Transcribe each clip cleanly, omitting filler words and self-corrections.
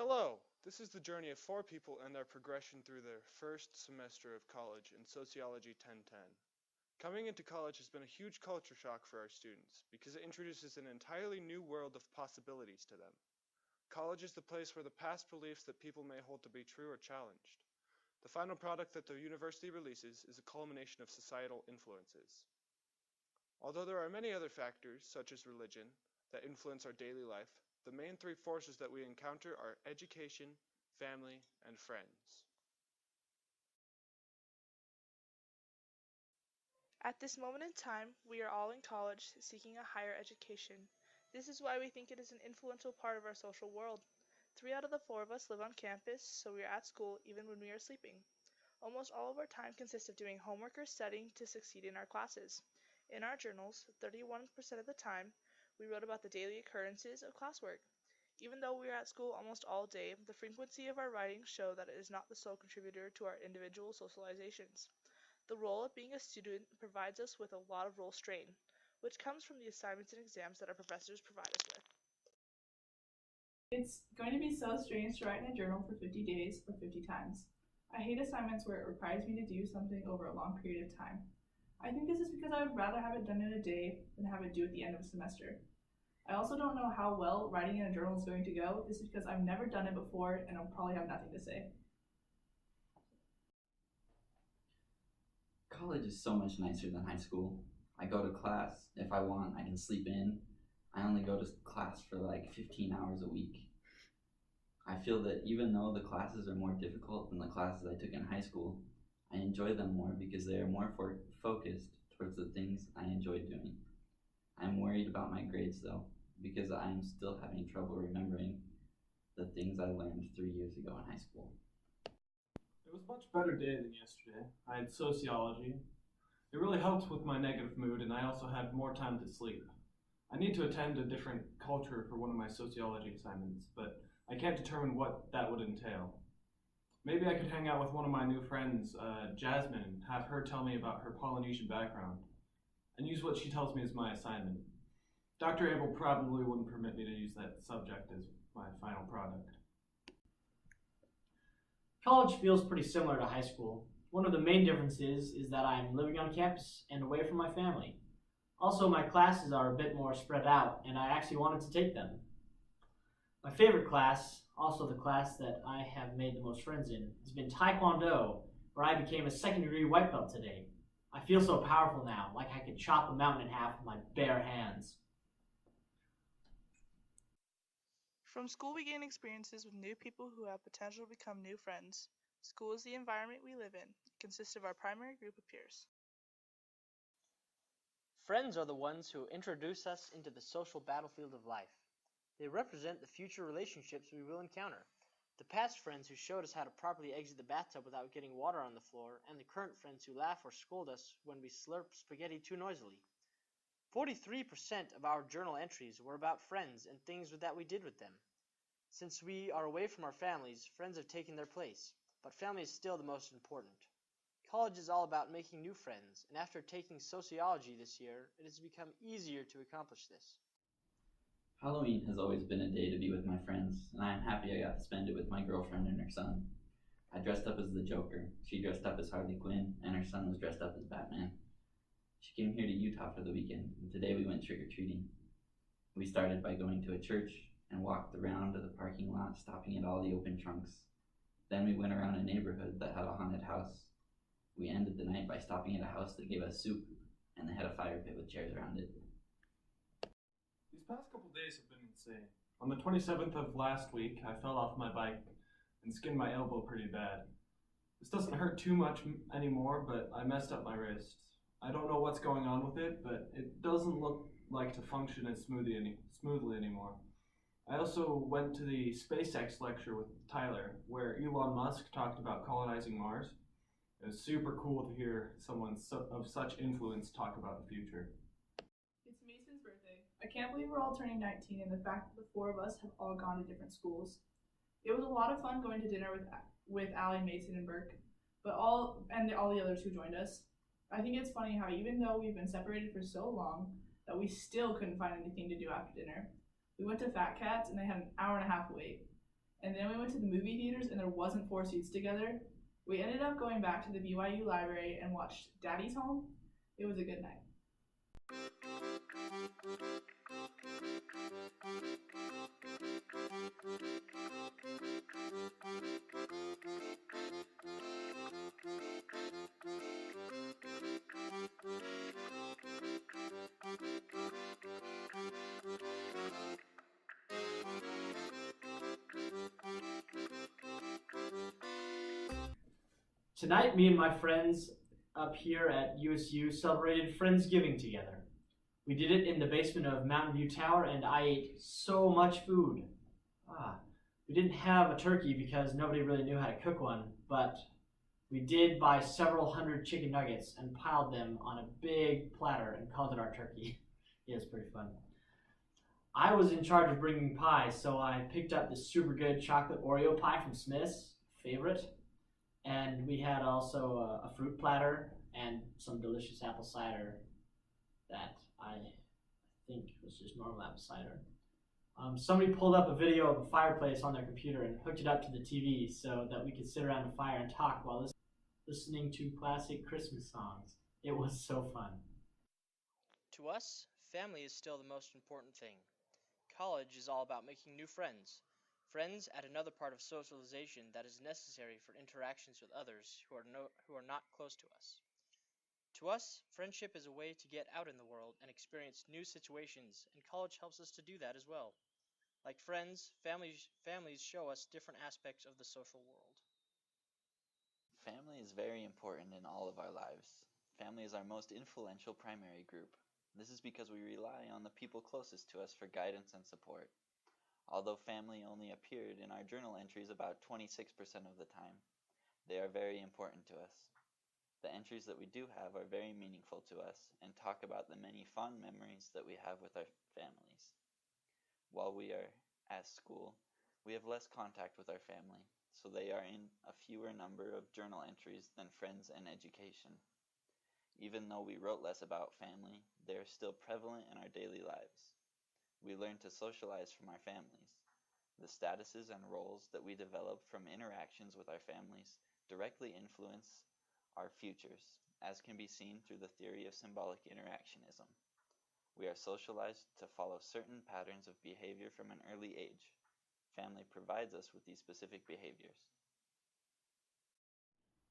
Hello! This is the journey of four people and their progression through their first semester of college in Sociology 1010. Coming into college has been a huge culture shock for our students because it introduces an entirely new world of possibilities to them. College is the place where the past beliefs that people may hold to be true are challenged. The final product that the university releases is a culmination of societal influences. Although there are many other factors, such as religion, that influence our daily life, the main three forces that we encounter are education, family, and friends. At this moment in time, we are all in college seeking a higher education. This is why we think it is an influential part of our social world. 3 out of the 4 of us live on campus, so we are at school even when we are sleeping. Almost all of our time consists of doing homework or studying to succeed in our classes. In our journals, 31% of the time, we wrote about the daily occurrences of classwork. Even though we are at school almost all day, the frequency of our writings show that it is not the sole contributor to our individual socializations. The role of being a student provides us with a lot of role strain, which comes from the assignments and exams that our professors provide us with. It's going to be so strange to write in a journal for 50 days or 50 times. I hate assignments where it requires me to do something over a long period of time. I think this is because I would rather have it done in a day than have it due at the end of a semester. I also don't know how well writing in a journal is going to go. This is because I've never done it before and I'll probably have nothing to say. College is so much nicer than high school. I go to class. If I want, I can sleep in. I only go to class for like 15 hours a week. I feel that even though the classes are more difficult than the classes I took in high school, I enjoy them more because they are more focused towards the things I enjoy doing. I'm worried about my grades though, because I am still having trouble remembering the things I learned 3 years ago in high school. It was a much better day than yesterday. I had sociology. It really helped with my negative mood, and I also had more time to sleep. I need to attend a different culture for one of my sociology assignments, but I can't determine what that would entail. Maybe I could hang out with one of my new friends, Jasmine, and have her tell me about her Polynesian background, and use what she tells me as my assignment. Dr. Abel probably wouldn't permit me to use that subject as my final product. College feels pretty similar to high school. One of the main differences is that I'm living on campus and away from my family. Also, my classes are a bit more spread out, and I actually wanted to take them. My favorite class, also the class that I have made the most friends in, has been Taekwondo, where I became a second-degree white belt today. I feel so powerful now, like I could chop a mountain in half with my bare hands. From school, we gain experiences with new people who have potential to become new friends. School is the environment we live in. It consists of our primary group of peers. Friends are the ones who introduce us into the social battlefield of life. They represent the future relationships we will encounter. The past friends who showed us how to properly exit the bathtub without getting water on the floor, and the current friends who laugh or scold us when we slurp spaghetti too noisily. 43% of our journal entries were about friends and things that we did with them. Since we are away from our families, friends have taken their place, but family is still the most important. College is all about making new friends, and after taking sociology this year, it has become easier to accomplish this. Halloween has always been a day to be with my friends, and I am happy I got to spend it with my girlfriend and her son. I dressed up as the Joker, she dressed up as Harley Quinn, and her son was dressed up as Batman. She came here to Utah for the weekend, and today we went trick-or-treating. We started by going to a church and walked around to the parking lot, stopping at all the open trunks. Then we went around a neighborhood that had a haunted house. We ended the night by stopping at a house that gave us soup, and they had a fire pit with chairs around it. These past couple days have been insane. On the 27th of last week, I fell off my bike and skinned my elbow pretty bad. This doesn't hurt too much anymore, but I messed up my wrist. I don't know what's going on with it, but it doesn't look like to function as smoothly anymore. I also went to the SpaceX lecture with Tyler, where Elon Musk talked about colonizing Mars. It was super cool to hear someone of such influence talk about the future. It's Mason's birthday. I can't believe we're all turning 19 and the fact that the 4 of us have all gone to different schools. It was a lot of fun going to dinner with Allie, Mason, and Burke, but all the others who joined us. I think it's funny how even though we've been separated for so long, that we still couldn't find anything to do after dinner. We went to Fat Cats and they had an hour and a half wait. and then we went to the movie theaters and there wasn't 4 seats together. We ended up going back to the BYU library and watched Daddy's Home. It was a good night. Tonight, me and my friends up here at USU celebrated Friendsgiving together. We did it in the basement of Mountain View Tower, and I ate so much food. We didn't have a turkey because nobody really knew how to cook one, but we did buy several hundred chicken nuggets and piled them on a big platter and called it our turkey. Yeah, it's pretty fun. I was in charge of bringing pie, so I picked up this super good chocolate Oreo pie from Smith's, favorite. And we had also a fruit platter and some delicious apple cider that I think was just normal apple cider. Somebody pulled up a video of a fireplace on their computer and hooked it up to the TV so that we could sit around the fire and talk while listening to classic Christmas songs. It was so fun. To us, family is still the most important thing. College is all about making new friends. Friends add another part of socialization that is necessary for interactions with others who are not close to us. To us, friendship is a way to get out in the world and experience new situations, and college helps us to do that as well. Like friends, families show us different aspects of the social world. Family is very important in all of our lives. Family is our most influential primary group. This is because we rely on the people closest to us for guidance and support. Although family only appeared in our journal entries about 26% of the time, they are very important to us. The entries that we do have are very meaningful to us and talk about the many fond memories that we have with our families. While we are at school, we have less contact with our family, so they are in a fewer number of journal entries than friends and education. Even though we wrote less about family, they are still prevalent in our daily lives. We learn to socialize from our families. The statuses and roles that we develop from interactions with our families directly influence our futures, as can be seen through the theory of symbolic interactionism. We are socialized to follow certain patterns of behavior from an early age. Family provides us with these specific behaviors.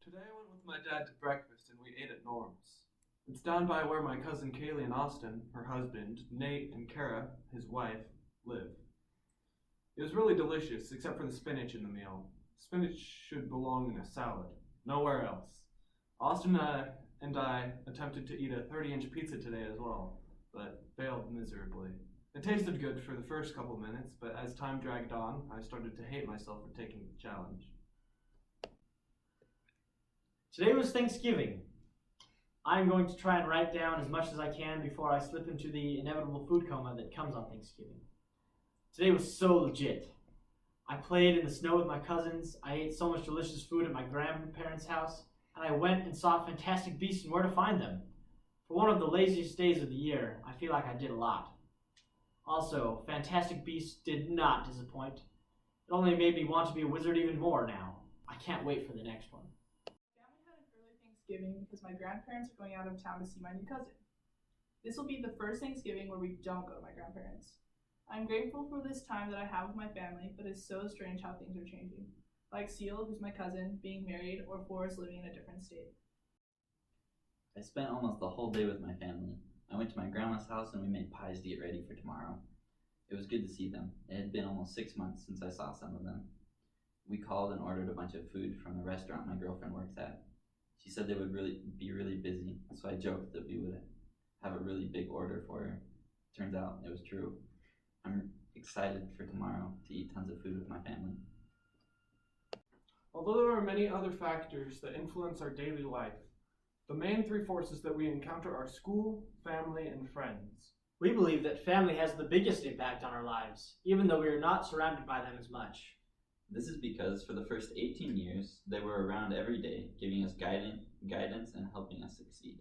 Today I went with my dad to breakfast and we ate at Norm's. It's down by where my cousin Kaylee and Austin, her husband, Nate and Kara, his wife, live. It was really delicious, except for the spinach in the meal. Spinach should belong in a salad, nowhere else. Austin and I attempted to eat a 30-inch pizza today as well, but failed miserably. It tasted good for the first couple minutes, but as time dragged on, I started to hate myself for taking the challenge. Today was Thanksgiving. I'm going to try and write down as much as I can before I slip into the inevitable food coma that comes on Thanksgiving. Today was so legit. I played in the snow with my cousins, I ate so much delicious food at my grandparents' house, and I went and saw fantastic beasts and where to find them. For one of the laziest days of the year, I feel like I did a lot. Also, Fantastic Beasts did not disappoint. It only made me want to be a wizard even more now. I can't wait for the next one. My family had an early Thanksgiving because my grandparents are going out of town to see my new cousin. This will be the first Thanksgiving where we don't go to my grandparents. I'm grateful for this time that I have with my family, but it's so strange how things are changing. Like Seal, who's my cousin, being married, or Forrest living in a different state. I spent almost the whole day with my family. I went to my grandma's house and we made pies to get ready for tomorrow. It was good to see them. It had been almost 6 months since I saw some of them. We called and ordered a bunch of food from the restaurant my girlfriend works at. She said they would be really busy, so I joked that we would have a really big order for her. Turns out it was true. I'm excited for tomorrow to eat tons of food with my family. Although there are many other factors that influence our daily life, the main 3 forces that we encounter are school, family, and friends. We believe that family has the biggest impact on our lives, even though we are not surrounded by them as much. This is because for the first 18 years, they were around every day, giving us guidance and helping us succeed.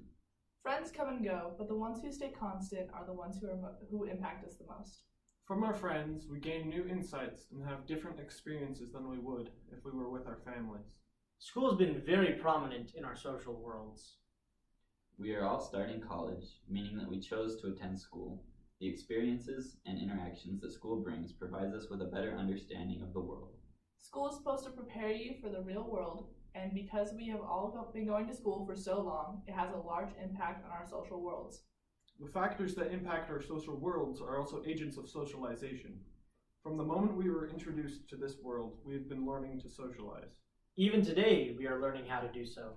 Friends come and go, but the ones who stay constant are the ones who impact us the most. From our friends, we gain new insights and have different experiences than we would if we were with our families. School has been very prominent in our social worlds. We are all starting college, meaning that we chose to attend school. The experiences and interactions that school brings provides us with a better understanding of the world. School is supposed to prepare you for the real world, and because we have all been going to school for so long, it has a large impact on our social worlds. The factors that impact our social worlds are also agents of socialization. From the moment we were introduced to this world, we have been learning to socialize. Even today, we are learning how to do so.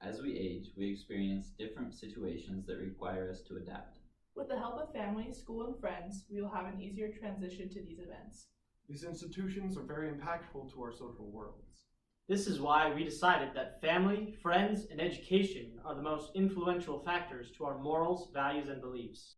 As we age, we experience different situations that require us to adapt. With the help of family, school, and friends, we will have an easier transition to these events. These institutions are very impactful to our social worlds. This is why we decided that family, friends, and education are the most influential factors to our morals, values, and beliefs.